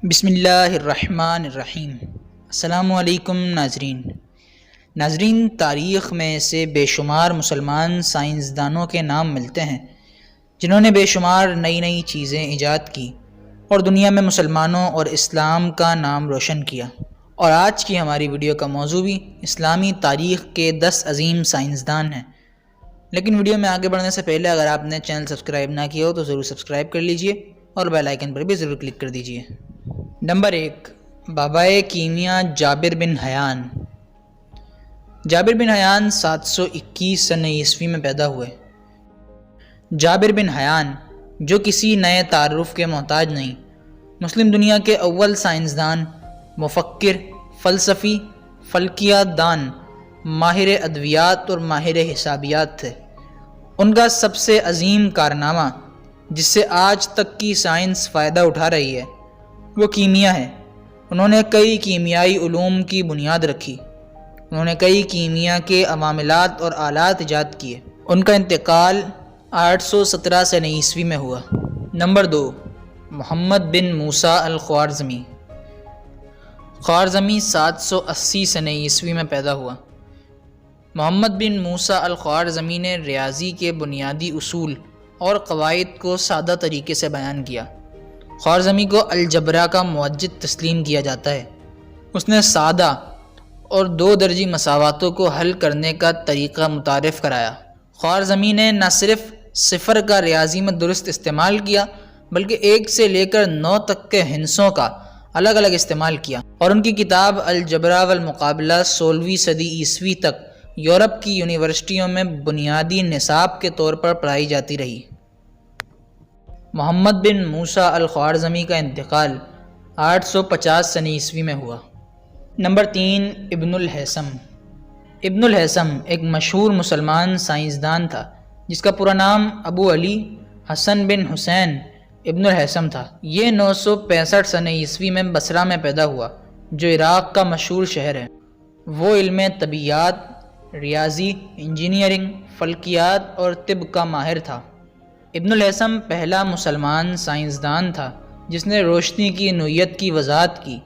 بسم اللہ الرحمن الرحیم۔ السلام علیکم ناظرین، تاریخ میں سے بے شمار مسلمان سائنسدانوں کے نام ملتے ہیں جنہوں نے بے شمار نئی چیزیں ایجاد کی اور دنیا میں مسلمانوں اور اسلام کا نام روشن کیا۔ اور آج کی ہماری ویڈیو کا موضوع بھی اسلامی تاریخ کے 10 عظیم سائنسدان ہیں۔ لیکن ویڈیو میں آگے بڑھنے سے پہلے اگر آپ نے چینل سبسکرائب نہ کیا ہو تو ضرور سبسکرائب کر لیجئے اور بیل آئیکن پر بھی ضرور کلک کر دیجئے۔ نمبر 1، بابائے کیمیا جابر بن حیان۔ جابر بن حیان 721 سنہ عیسوی میں پیدا ہوئے۔ جابر بن حیان جو کسی نئے تعارف کے محتاج نہیں، مسلم دنیا کے اول سائنسدان، مفکر، فلسفی، فلکیات دان، ماہر ادویات اور ماہر حسابیات تھے۔ ان کا سب سے عظیم کارنامہ جس سے آج تک کی سائنس فائدہ اٹھا رہی ہے وہ کیمیا ہے۔ انہوں نے کئی کیمیائی علوم کی بنیاد رکھی۔ انہوں نے کئی کیمیا کے معاملات اور آلات ایجاد کیے۔ ان کا انتقال 817 سنہ عیسوی میں ہوا۔ نمبر 2، محمد بن موسیٰ الخوارزمی۔ خوارزمی 780 سنہ عیسوی میں پیدا ہوا۔ محمد بن موسیٰ الخوارزمی نے ریاضی کے بنیادی اصول اور قواعد کو سادہ طریقے سے بیان کیا۔ خوارزمی کو الجبرا کا موجد تسلیم کیا جاتا ہے۔ اس نے سادہ اور 2 درجی مساواتوں کو حل کرنے کا طریقہ متعارف کرایا۔ خوارزمی نے نہ صرف صفر کا ریاضی میں درست استعمال کیا بلکہ 1 سے لے کر 9 تک کے ہندسوں کا الگ الگ استعمال کیا، اور ان کی کتاب الجبرا والمقابلہ 16ویں صدی عیسوی تک یورپ کی یونیورسٹیوں میں بنیادی نصاب کے طور پر پڑھائی جاتی رہی۔ محمد بن موسیٰ الخوارزمی کا انتقال 850 سنہ عیسوی میں ہوا۔ نمبر 3، ابن الہیثم۔ ابن الہیثم ایک مشہور مسلمان سائنسدان تھا جس کا پورا نام ابو علی حسن بن حسین ابن الہیثم تھا۔ یہ 965 سنہ عیسوی میں بصرہ میں پیدا ہوا جو عراق کا مشہور شہر ہے۔ وہ علم طبیعیات، ریاضی، انجینئرنگ، فلکیات اور طب کا ماہر تھا۔ ابن الہیثم پہلا مسلمان سائنسدان تھا جس نے روشنی کی نوعیت کی وضاحت کی۔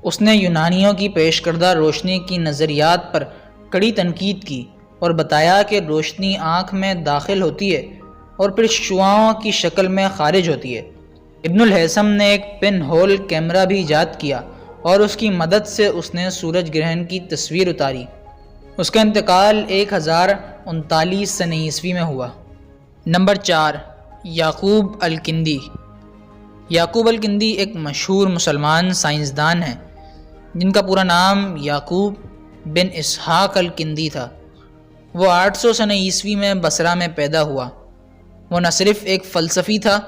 اس نے یونانیوں کی پیش کردہ روشنی کی نظریات پر کڑی تنقید کی اور بتایا کہ روشنی آنکھ میں داخل ہوتی ہے اور پھر شعاعوں کی شکل میں خارج ہوتی ہے۔ ابن الہیثم نے ایک پن ہول کیمرہ بھی ایجاد کیا اور اس کی مدد سے اس نے سورج گرہن کی تصویر اتاری۔ اس کا انتقال 1039 سنہ عیسوی میں ہوا۔ نمبر 4، یعقوب الکندی۔ یعقوب الکندی ایک مشہور مسلمان سائنسدان ہیں جن کا پورا نام یعقوب بن اسحاق الکندی تھا۔ وہ 800 سنہ عیسوی میں بصرہ میں پیدا ہوا۔ وہ نہ صرف ایک فلسفی تھا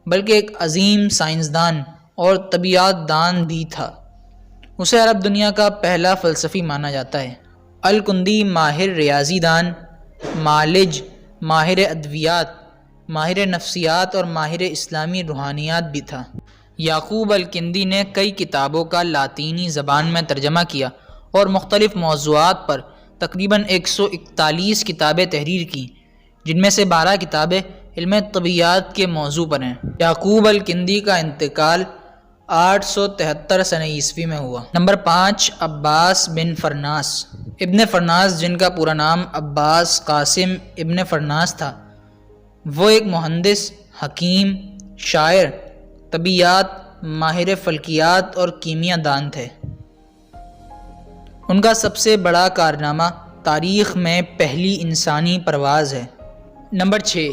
بلکہ ایک عظیم سائنسدان اور طبیعیات دان بھی تھا۔ اسے عرب دنیا کا پہلا فلسفی مانا جاتا ہے۔ الکندی ماہر ریاضی دان، معالج، ماہر ادویات، ماہر نفسیات اور ماہر اسلامی روحانیات بھی تھا۔ یعقوب الکندی نے کئی کتابوں کا لاطینی زبان میں ترجمہ کیا اور مختلف موضوعات پر تقریباً 141 کتابیں تحریر کی، جن میں سے 12 کتابیں علم طبیعیات کے موضوع پر ہیں۔ یعقوب الکندی کا انتقال 873 سنہ عیسوی میں ہوا۔ نمبر 5، عباس بن فرناس۔ ابن فرناس جن کا پورا نام عباس قاسم ابن فرناس تھا، وہ ایک مہندس، حکیم، شاعر، طبیعیات، ماہر فلکیات اور کیمیا دان تھے۔ ان کا سب سے بڑا کارنامہ تاریخ میں پہلی انسانی پرواز ہے۔ نمبر 6،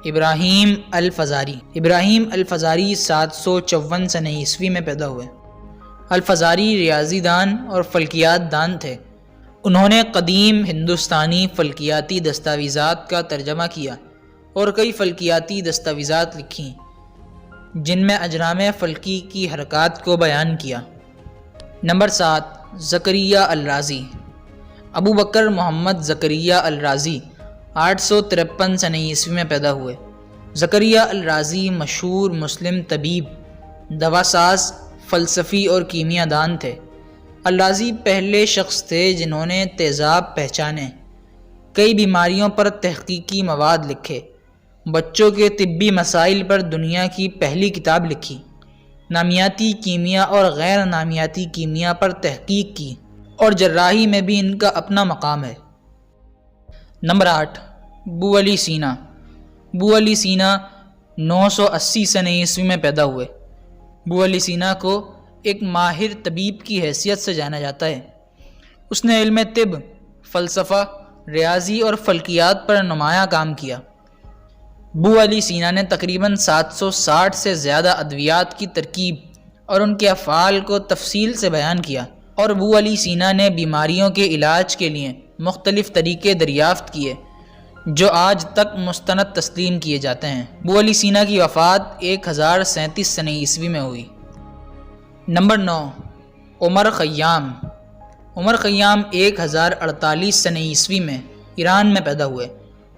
ابراہیم الفزاری۔ ابراہیم الفزاری 754 سنہ عیسوی میں پیدا ہوئے۔ الفزاری ریاضی دان اور فلکیات دان تھے۔ انہوں نے قدیم ہندوستانی فلکیاتی دستاویزات کا ترجمہ کیا اور کئی فلکیاتی دستاویزات لکھیں جن میں اجرام فلکی کی حرکات کو بیان کیا۔ نمبر 7، زکریہ الرازی۔ ابو بکر محمد زکریہ الرازی 853 سنہ عیسوی میں پیدا ہوئے۔ زکریہ الرازی مشہور مسلم طبیب، دواساز، فلسفی اور کیمیا دان تھے۔ الرازی پہلے شخص تھے جنہوں نے تیزاب پہچانے، کئی بیماریوں پر تحقیقی مواد لکھے، بچوں کے طبی مسائل پر دنیا کی پہلی کتاب لکھی۔ نامیاتی کیمیا اور غیر نامیاتی کیمیا پر تحقیق کی اور جراحی میں بھی ان کا اپنا مقام ہے۔ نمبر 8، ابو علی سینا۔ ابو علی سینا 980 سنہ عیسوی میں پیدا ہوئے۔ ابو علی سینا کو ایک ماہر طبیب کی حیثیت سے جانا جاتا ہے۔ اس نے علم طب، فلسفہ، ریاضی اور فلکیات پر نمایاں کام کیا۔ ابو علی سینا نے تقریباً 760 سے زیادہ ادویات کی ترکیب اور ان کے افعال کو تفصیل سے بیان کیا، اور ابو علی سینا نے بیماریوں کے علاج کے لیے مختلف طریقے دریافت کیے جو آج تک مستند تسلیم کیے جاتے ہیں۔ ابو علی سینا کی وفات 1037 سنہ عیسوی میں ہوئی۔ نمبر 9، عمر خیام۔ عمر خیام 1048 سنہ عیسوی میں ایران میں پیدا ہوئے۔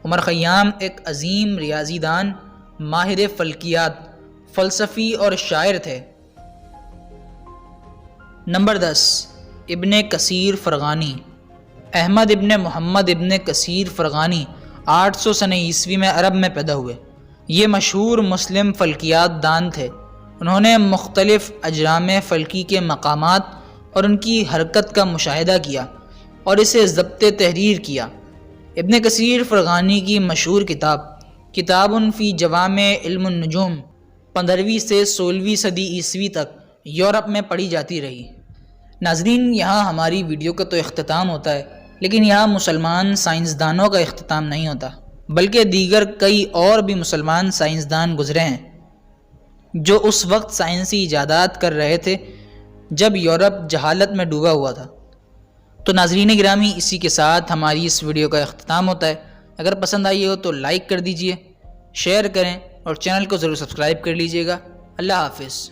عمر خیام ایک عظیم ریاضی دان، ماہر فلکیات، فلسفی اور شاعر تھے۔ نمبر 10، ابن کثیر فرغانی۔ احمد ابن محمد ابن کثیر فرغانی 800 سنہ عیسوی میں عرب میں پیدا ہوئے۔ یہ مشہور مسلم فلکیات دان تھے۔ انہوں نے مختلف اجرام فلکی کے مقامات اور ان کی حرکت کا مشاہدہ کیا اور اسے ضبط تحریر کیا۔ ابن کثیر فرغانی کی مشہور کتاب فی جوامع علم النجوم 15ویں سے 16ویں صدی عیسوی تک یورپ میں پڑھی جاتی رہی۔ ناظرین، یہاں ہماری ویڈیو کا تو اختتام ہوتا ہے، لیکن یہاں مسلمان سائنسدانوں کا اختتام نہیں ہوتا، بلکہ دیگر کئی اور بھی مسلمان سائنسدان گزرے ہیں جو اس وقت سائنسی ایجادات کر رہے تھے جب یورپ جہالت میں ڈوبا ہوا تھا۔ تو ناظرین گرامی، اسی کے ساتھ ہماری اس ویڈیو کا اختتام ہوتا ہے۔ اگر پسند آئی ہو تو لائک کر دیجئے، شیئر کریں اور چینل کو ضرور سبسکرائب کر لیجئے گا۔ اللہ حافظ۔